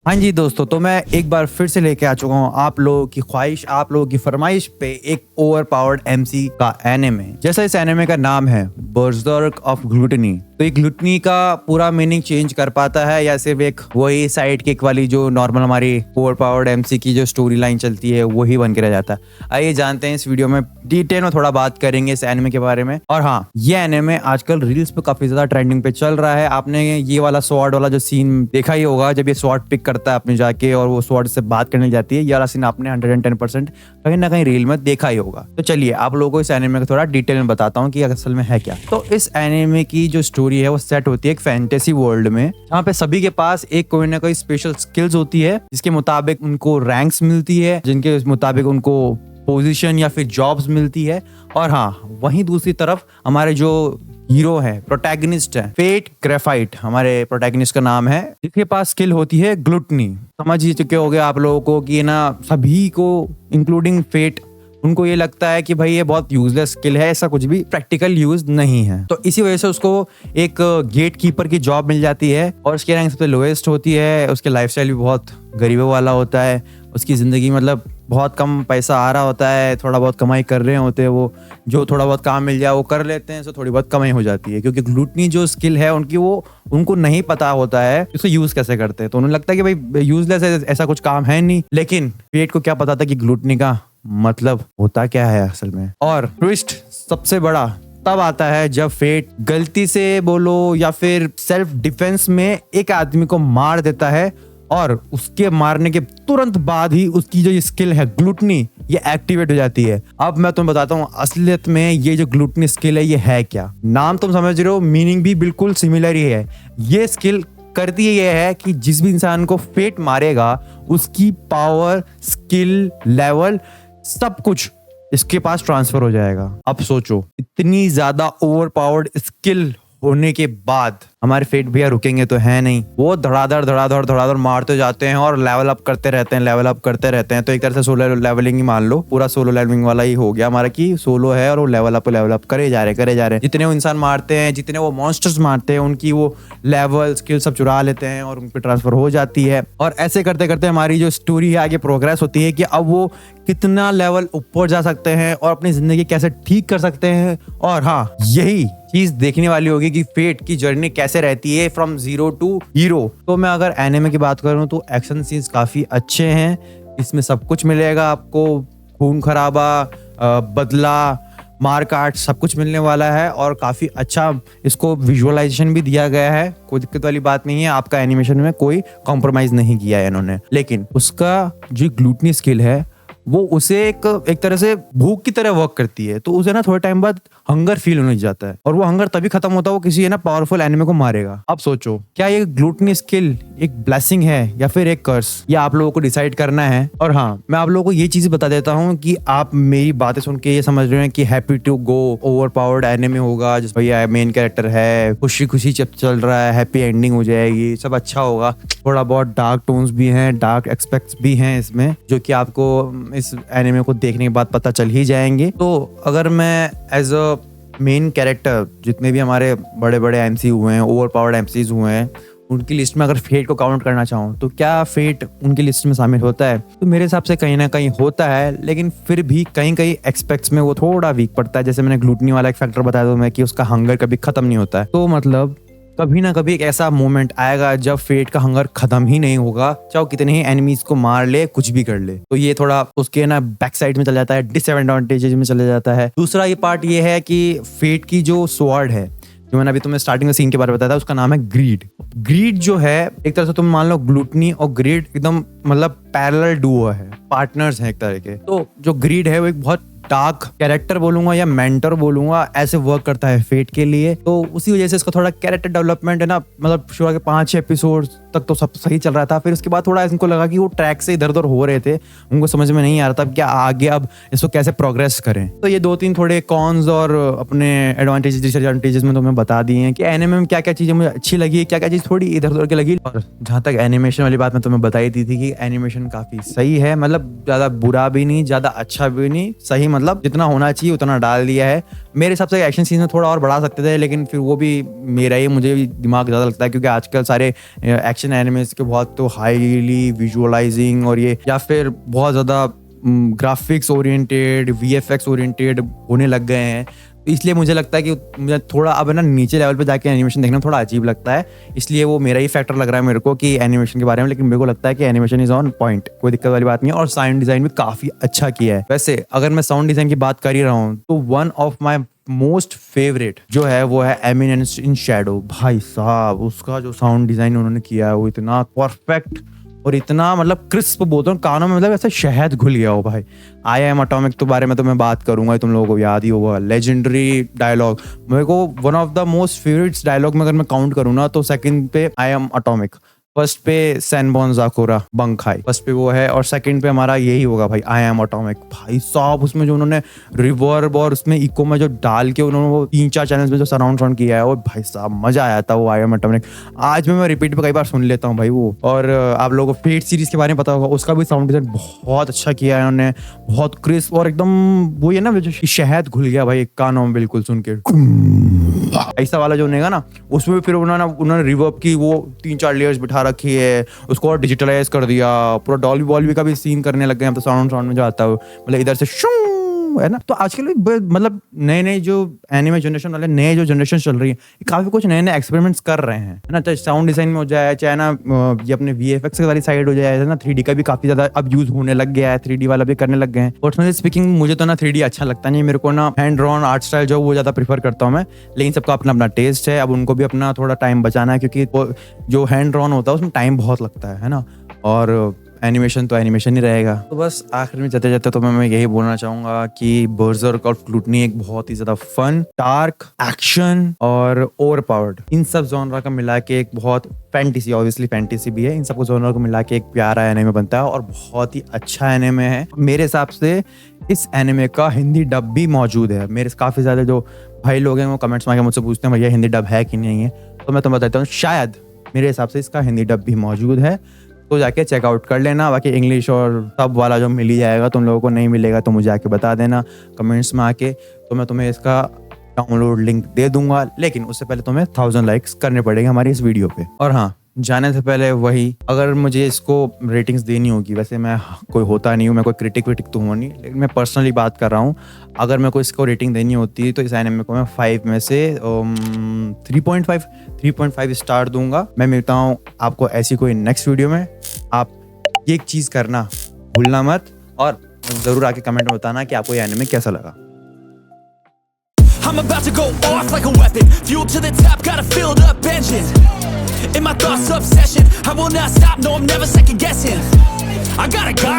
हाँ जी दोस्तों, तो मैं एक बार फिर से लेके आ चुका हूँ आप लोगों की ख्वाहिश, आप लोगों की फरमाइश पे एक ओवर पावर्ड एमसी का एनिमे। जैसा इस एनिमे का नाम है बर्ज़र्क ऑफ ग्लूटनी, तो ये ग्लूटनी का पूरा मीनिंग चेंज कर पाता है या सिर्फ एक वही साइड किक वाली जो नॉर्मल हमारी ओवर पावर्ड एमसी की जो स्टोरी लाइन चलती है वही बन के रह जाता है। आइए जानते हैं, इस वीडियो में डिटेल में थोड़ा बात करेंगे इस एनिमे के बारे में। और हाँ, ये एनिमे आजकल रील्स पे काफी ज्यादा ट्रेंडिंग पे चल रहा है। आपने ये वाला स्वॉर्ड वाला जो सीन देखा ही होगा, जब ये स्वॉर्ड पिक करता है अपने जाके और वो स्वॉर्ड से बात करने जाती है, ये वाला सीन आपने 110% कहीं ना कहीं रील में देखा ही होगा। तो चलिए आप लोगों को इस एनिमे को थोड़ा डिटेल में बताता हूँ कि असल में है क्या। तो इस एनिमे की जो स्टोरी है वो सेट होती है एक फैंटेसी वर्ल्ड में, जहाँ पे सभी के पास एक कोई ना कोई स्पेशल स्किल्स होती है, जिसके मुताबिक उनको रैंक्स मिलती है, जिनके मुताबिक उनको पोजीशन या फिर जॉब्स मिलती है। और हाँ, वहीं दूसरी तरफ हमारे जो हीरो है, प्रोटैगनिस्ट है, फेट ग्रेफाइट हमारे प्रोटैगनिस्ट का नाम है, जिसके पास स्किल होती है ग्लूटनी। समझ ही चुके होंगे आप लोगों को कि ना सभी को इंक्लूडिंग फेट, उनको ये लगता है कि भाई ये बहुत यूजलेस स्किल है, ऐसा कुछ भी प्रैक्टिकल यूज नहीं है। तो इसी वजह से उसको एक गेट कीपर की जॉब मिल जाती है और उसकी रैंक सबसे लोएस्ट होती है। उसके लाइफस्टाइल भी बहुत गरीबों वाला होता है, उसकी जिंदगी मतलब बहुत कम पैसा आ रहा होता है, थोड़ा बहुत कमाई कर रहे होते हैं वो, जो थोड़ा बहुत काम मिल जाए वो कर लेते हैं, सो थोड़ी बहुत कमाई हो जाती है। क्योंकि ग्लूटनी जो स्किल है उनकी, वो उनको नहीं पता होता है उसको यूज कैसे करते हैं, तो उन्हें लगता है कि भाई यूजलेस है, ऐसा कुछ काम है नहीं। लेकिन पेट को क्या पता था कि ग्लूटनी का मतलब होता क्या है असल में। और ट्विस्ट सबसे बड़ा तब आता है जब फेट गलती से बोलो या फिर सेल्फ डिफेंस में एक आदमी को मार देता है और उसके मारने के तुरंत बाद ही उसकी जो स्किल है ग्लूटनी, ये एक्टिवेट हो जाती है। अब मैं तुम्हें बताता हूँ असलियत में ये जो ग्लूटनी स्किल है ये है क्या। नाम तुम समझ रहे हो, मीनिंग भी बिल्कुल सिमिलर ही है। ये स्किल करती ये है कि जिस भी इंसान को फेट मारेगा उसकी पावर, स्किल लेवल, सब कुछ इसके पास ट्रांसफर हो जाएगा। अब सोचो, इतनी ज्यादा ओवर पावर्ड स्किल होने के बाद हमारे फेट भैया रुकेंगे तो है नहीं, वो धड़ाधड़ मारते जाते हैं और लेवल अप करते रहते हैं, लेवल अप करते रहते हैं। तो एक तरह से सोलो लेवलिंग ही मान लो, पूरा सोलो लेवलिंग वाला ही हो गया हमारा, कि सोलो है और वो लेवल अप करे जा रहे हैं। जितने वो इंसान मारते हैं, जितने वो मॉन्स्टर्स मारते हैं, उनकी वो लेवल स्किल सब चुरा लेते हैं और उन पर ट्रांसफर हो जाती है। और ऐसे करते करते हमारी जो स्टोरी है आगे प्रोग्रेस होती है कि अब वो कितना लेवल ऊपर जा सकते हैं और अपनी जिंदगी कैसे ठीक कर सकते हैं। और हाँ, यही चीज देखने वाली होगी कि फेट की जर्नी कैसे रहती है फ्रॉम जीरो टू हीरो। तो मैं अगर एनिमे की बात करूं तो एक्शन सीन्स काफी अच्छे हैं, इसमें सब कुछ मिलेगा आपको, खून खराबा, बदला, मार काट, सब कुछ मिलने वाला है। और काफी अच्छा इसको विजुअलाइजेशन भी दिया गया है, कोई दिक्कत वाली बात नहीं है। आपका एनिमेशन में कोई कॉम्प्रोमाइज नहीं किया है इन्होंने। लेकिन उसका जो ग्लूटनी स्किल है वो उसे एक तरह से भूख की तरह वर्क करती है, तो उसे ना थोड़े टाइम बाद हंगर फील होने जाता है और वो हंगर तभी खत्म होता है वो किसी पावरफुल एनिमे को मारेगा। अब सोचो, क्या ये ग्लूटनी स्किल एक ब्लेसिंग है या फिर एक कर्स, ये आप लोगों को डिसाइड करना है। और हाँ, मैं आप लोगों को ये चीज बता देता हूँ कि आप मेरी बातें सुन के ये समझ रहे हैं कि happy to go over powered anime होगा, जिस भैया मेन कैरेक्टर है, खुशी खुशी चल रहा है, हैप्पी एंडिंग हो जाएगी, सब अच्छा होगा। थोड़ा बहुत डार्क टोन्स भी हैं, डार्क एस्पेक्ट्स भी हैं इसमें, जो कि आपको इस एनिमे को देखने के बाद पता चल ही जाएंगे। तो अगर मैं एज अ मेन कैरेक्टर, जितने भी हमारे बड़े बड़े एमसी हुए हैं, ओवर पावर्ड एमसीज हुए हैं, उनकी लिस्ट में अगर फेट को काउंट करना चाहूँ तो क्या फेट उनकी लिस्ट में शामिल होता है? तो मेरे हिसाब से कहीं ना कहीं होता है, लेकिन फिर भी कहीं कहीं एक्सपेक्ट्स में वो थोड़ा वीक पड़ता है। जैसे मैंने ग्लूटनी वाला एक फैक्टर बताया था मैं, कि उसका हंगर कभी खत्म नहीं होता है। तो मतलब कभी ना कभी एक ऐसा मोमेंट आएगा जब फेट का हंगर खत्म ही नहीं होगा, चाहे कितने ही एनिमीज को मार ले, कुछ भी कर ले। तो ये थोड़ा उसके बैक साइड में चला जाता है, डिसएडवांटेजेस में चले जाता है। दूसरा ये पार्ट ये है कि फेट की जो स्वॉर्ड है, जो मैंने अभी तुम्हें स्टार्टिंग में सीन के बारे में बताया था, उसका नाम है ग्रीड। ग्रीड जो है, एक तरह से तुम मान लो ग्लूटनी और ग्रीड एकदम मतलब पैरेलल डुओ है, पार्टनर्स हैं एक तरह के। तो जो ग्रीड है वो एक बहुत डार्क कैरेक्टर बोलूंगा या मेंटर बोलूंगा, ऐसे वर्क करता है फेट के लिए। तो उसी वजह से इसका थोड़ा कैरेक्टर डेवलपमेंट है ना, मतलब शुरू के 5-6 एपिसोड तक तो सब सही चल रहा था, फिर उसके बाद थोड़ा इनको लगा कि वो ट्रैक से इधर उधर हो रहे थे, उनको समझ में नहीं आ रहा था क्या आगे अब इसको कैसे प्रोग्रेस करें। तो ये 2-3 थोड़े कॉन्स और अपने एडवांटेजेस डिसएडवांटेजेस में तुम्हें बता दिए हैं कि एनिमे में क्या क्या चीजें मुझे अच्छी लगी, क्या क्या चीज थोड़ी इधर उधर की लगी। और जहां तक एनिमेशन वाली बात मैं तुम्हें बताई दी थी कि एनिमेशन काफी सही है, मतलब ज्यादा बुरा भी नहीं, ज्यादा अच्छा भी नहीं, सही, मतलब जितना होना चाहिए उतना डाल दिया है। मेरे हिसाब से एक्शन सीन में थोड़ा और बढ़ा सकते थे, लेकिन फिर वो भी मेरा ही, मुझे भी दिमाग ज्यादा लगता है क्योंकि आजकल सारे एक्शन एक्शन एनिमेस के बहुत तो हाईली विजुअलाइजिंग और ये या फिर बहुत ज़्यादा ग्राफिक्स ओरिएंटेड VFX ओरिएंटेड होने लग गए हैं, तो इसलिए मुझे लगता है कि मुझे थोड़ा अब ना नीचे लेवल पे जाके एनिमेशन देखना थोड़ा अजीब लगता है। इसलिए वो मेरा ही फैक्टर लग रहा है मेरे को कि एनिमेशन के बारे में, लेकिन मेरे को लगता है कि एनिमेशन इज ऑन पॉइंट, कोई दिक्कत वाली बात नहीं है। और साउंड डिज़ाइन भी काफ़ी अच्छा किया है। वैसे अगर मैं साउंड डिज़ाइन की बात कर ही रहा हूँ तो one of my most favourite जो है वो है एमिनेंस इन शैडो। भाई साहब उसका जो साउंड डिज़ाइन उन्होंने किया है वो इतना परफेक्ट और इतना मतलब क्रिस्प बोलता हूँ कानों में, मतलब ऐसा शहद घुल गया हो भाई। आई एम एटॉमिक के बारे में तो मैं बात करूंगा, तुम लोगों को याद ही होगा, लेजेंडरी डायलॉग। मेरे को one of the most favourites dialogue में अगर मैं काउंट करूँ ना तो सेकंड पे आई एम एटॉमिक, फर्स्ट पे सैनबॉर्न ज़ाकुरा बंखाई, फर्स्ट पे वो है, और सेकंड पे हमारा यही होगा भाई आई एम एटॉमिक। भाई साहब उसमें जो उन्होंने रिवर्ब और उसमें इको में जो डाल के उन्होंने वो 3-4 चैनल्स में जो सराउंड साउंड किया है वो भाई साहब मजा आया था वो आई एम एटॉमिक। आज मैं रिपीट पे कई बार सुन लेता हूँ भाई वो। और आप लोगों को फेट सीरीज के बारे में पता होगा, उसका भी साउंड डिजाइन बहुत अच्छा किया है उन्होंने, बहुत क्रिस्प और एकदम वो है ना जो शहद घुल गया भाई कानों में बिल्कुल सुन के, ऐसा वाला जो होगा ना। उसमें भी फिर उन्होंने रिवर्ब की वो 3-4 लेयर्स बिठा रखी है, उसको और डिजिटलाइज कर दिया, पूरा डॉल्बी बॉल्बी का भी सीन करने लग गए हैं तो साउंड में जो आता है मतलब इधर से शू है ना। तो आजकल मतलब नए जो एनिमे जनरेशन वाले नए जो जनरेशन चल रही है काफी कुछ नए एक्सपेरिमेंट्स कर रहे हैं है ना, चाहे साउंड डिजाइन में हो जाए, चाहे ना ये अपने VFX वाली साइड हो जाए ना, 3D का भी काफी ज्यादा अब यूज होने लग गया है, 3D वाला भी करने लग गए हैं। पर्सनली स्पीकिंग मुझे तो ना 3D अच्छा लगता नहीं, मेरे को ना हैंड ड्रॉन आर्ट स्टाइल जो वो ज्यादा प्रीफर करता हूँ मैं, लेकिन सबका अपना अपना टेस्ट है। अब उनको भी अपना थोड़ा टाइम बचाना है क्योंकि जो हैंड ड्रॉन होता है उसमें टाइम बहुत लगता है ना, और एनिमेशन तो एनिमेशन ही रहेगा। तो बस आखिर में जाते जाते तो मैं यही बोलना चाहूंगा कि बर्ज़र्क और ग्लूटनी एक बहुत ही ज्यादा फन, डार्क, एक्शन और ओवरपावर्ड, इन सब जॉनरा का मिला के एक बहुत फैंटेसी, ऑब्वियसली फैंटेसी भी है, इन सबको जॉनरा को मिला के एक प्यारा एनिमे बनता है और बहुत ही अच्छा एनिमे है। मेरे हिसाब से इस एनिमे का हिंदी डब भी मौजूद है। मेरे काफी ज्यादा जो भाई लोग हैं वो कमेंट्स में आके मुझसे पूछते हैं भैया हिंदी डब है कि नहीं है, तो मैं तुम्हें बताता हूँ शायद मेरे हिसाब से इसका हिंदी डब भी मौजूद है, तो जाके चेकआउट कर लेना। बाकी इंग्लिश और सब वाला जो मिल ही जाएगा, तुम लोगों को नहीं मिलेगा तो मुझे आके बता देना कमेंट्स में आके, तो मैं तुम्हें इसका डाउनलोड लिंक दे दूंगा। लेकिन उससे पहले तुम्हें 1000 लाइक्स करने पड़ेंगे हमारी इस वीडियो पे। और हाँ, जाने से पहले वही, अगर मुझे इसको रेटिंग्स देनी होगी, वैसे मैं कोई होता नहीं हूँ, मैं कोई क्रिटिक तो हूँ नहीं, लेकिन मैं पर्सनली बात कर रहा हूँ, अगर मेरे को इसको रेटिंग देनी होती तो इस एनिमे को मैं 5 में से 3.5 स्टार दूंगा। मैं मिलता हूँ आपको ऐसी कोई नेक्स्ट वीडियो में। आप ये एक चीज़ करना भूलना मत और ज़रूर आके कमेंट में बताना कि आपको ये एनिमे कैसा लगा। I'm about to go off like a weapon, fuel to the top, got a filled up engine. In my thoughts obsession, I will not stop, no I'm never second guessing. I got a God